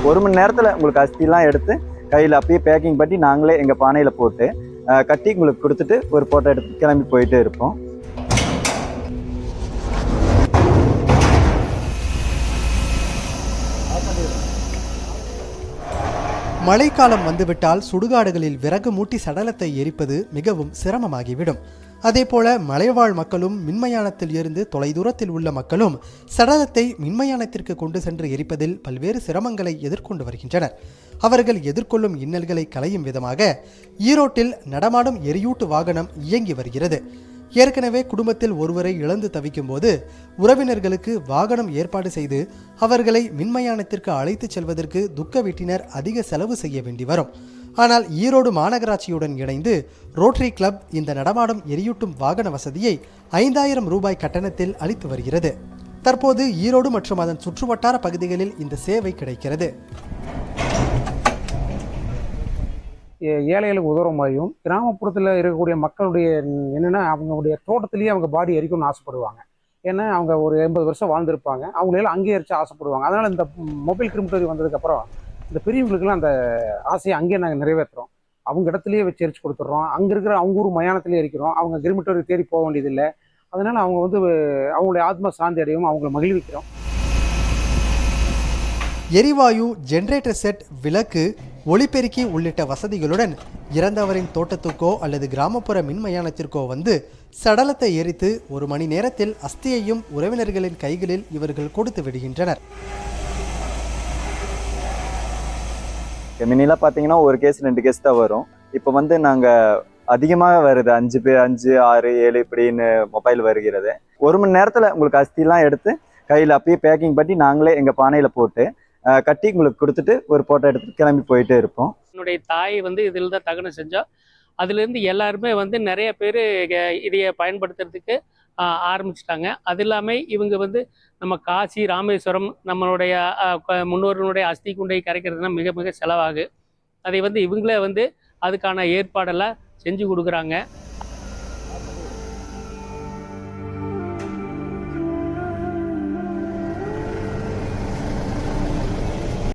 1 மணி நேரத்தில் உங்களுக்கு அஸ்திலாம் எடுத்து கையில் அப்படியே பேக்கிங் பண்ணி நாங்களே எங்கள் பானையில் போட்டு கட்டி உங்களுக்கு கொடுத்துட்டு ஒரு ஃபோட்டோ எடுத்து கிளம்பி போயிட்டே இருப்போம். மழைக்காலம் வந்துவிட்டால் சுடுகாடுகளில் விறகு மூட்டி சடலத்தை எரிப்பது மிகவும் சிரமமாகிவிடும். அதேபோல மலைவாழ் மக்களும் மின்மயானத்தில் இருந்து தொலைதூரத்தில் உள்ள மக்களும் சடலத்தை மின்மயானத்திற்கு கொண்டு சென்று எரிப்பதில் பல்வேறு சிரமங்களை எதிர்கொண்டு வருகின்றனர். அவர்கள் எதிர்கொள்ளும் இன்னல்களை களையும் விதமாக ஈரோட்டில் நடமாடும் எரியூட்டு வாகனம் இயங்கி வருகிறது. ஏற்கனவே குடும்பத்தில் ஒருவரை இழந்து தவிக்கும் போது உறவினர்களுக்கு வாகனம் ஏற்பாடு செய்து அவர்களை மின்மயானத்திற்கு அழைத்துச் செல்வதற்கு துக்க வீட்டினர் அதிக செலவு செய்ய வேண்டி வரும். ஆனால் ஈரோடு மாநகராட்சியுடன் இணைந்து ரோட்டரி கிளப் இந்த நடமாடும் எரியூட்டும் வாகன வசதியை 5000 ரூபாய் கட்டணத்தில் அளித்து வருகிறது. தற்போது ஈரோடு மற்றும் அதன் சுற்றுவட்டார பகுதிகளில் இந்த சேவை கிடைக்கிறது. ஏழைகளுக்கு உதவுற மாதிரியும் கிராமப்புறத்தில் இருக்கக்கூடிய மக்களுடைய என்னென்னா அவங்களுடைய தோட்டத்திலேயே அவங்க பாடி எரிக்கணும்னு ஆசைப்படுவாங்க. ஏன்னா அவங்க ஒரு 80 வருஷம் வாழ்ந்துருப்பாங்க, அவங்களெல்லாம் அங்கேயே எரிச்சு ஆசைப்படுவாங்க. அதனால் இந்த மொபைல் கிரிமிட்டரி வந்ததுக்கப்புறம் இந்த பெரியவங்களுக்குலாம் அந்த ஆசையை அங்கேயே நாங்கள் நிறைவேற்றுறோம். அவங்க இடத்துலையே வச்சு எரிச்சு கொடுத்துட்றோம். அங்கே இருக்கிற அவங்க ஊர் மயானத்திலே எரிக்கிறோம். அவங்க கிரிமிட்டரி தேடி போக வேண்டியதில்லை. அதனால் அவங்க அவங்களுடைய ஆத்ம சாந்தி அடையும், அவங்கள மகிழ்விக்கிறோம். எரிவாயு, ஜெனரேட்டர் செட், விளக்கு, ஒளிபெருக்கி உள்ளிட்ட வசதிகளுடன் இறந்தவரின் தோட்டத்துக்கோ அல்லது கிராமப்புற மின்மயானத்திற்கோ வந்து சடலத்தை எரித்து 1 மணி நேரத்தில் அஸ்தியையும் உறவினர்களின் கைகளில் இவர்கள் கொடுத்து விடுகின்றனர். மின்னிலாம் பார்த்தீங்கன்னா ஒரு கேஸ் 2 கேஸ் தான் வரும். இப்போ நாங்கள் அதிகமாக வருது, 5 பேர் 5, 6, 7 இப்படின்னு மொபைல் வருகிறது. 1 மணி நேரத்தில் உங்களுக்கு அஸ்திலாம் எடுத்து கையில் அப்படியே பேக்கிங் பண்ணி நாங்களே எங்கள் பானையில் போட்டு கட்டி உங்களுக்கு கொடுத்துட்டு ஒரு ஃபோட்டோ எடுத்துட்டு கிளம்பி போயிட்டே இருப்போம். என்னுடைய தாய் இதில் தான் தகனம் செஞ்சோம். அதுலேருந்து எல்லாருமே நிறைய பேர் இதையை பயன்படுத்துறதுக்கு ஆரம்பிச்சிட்டாங்க. அது இல்லாமல் இவங்க நம்ம காசி, ராமேஸ்வரம் நம்மளுடைய முன்னோர்களுடைய அஸ்தி குண்டை கரைக்கிறதுனா மிக மிக செலவாகு. அதை இவங்களே அதுக்கான ஏற்பாடெல்லாம் செஞ்சு கொடுக்குறாங்க.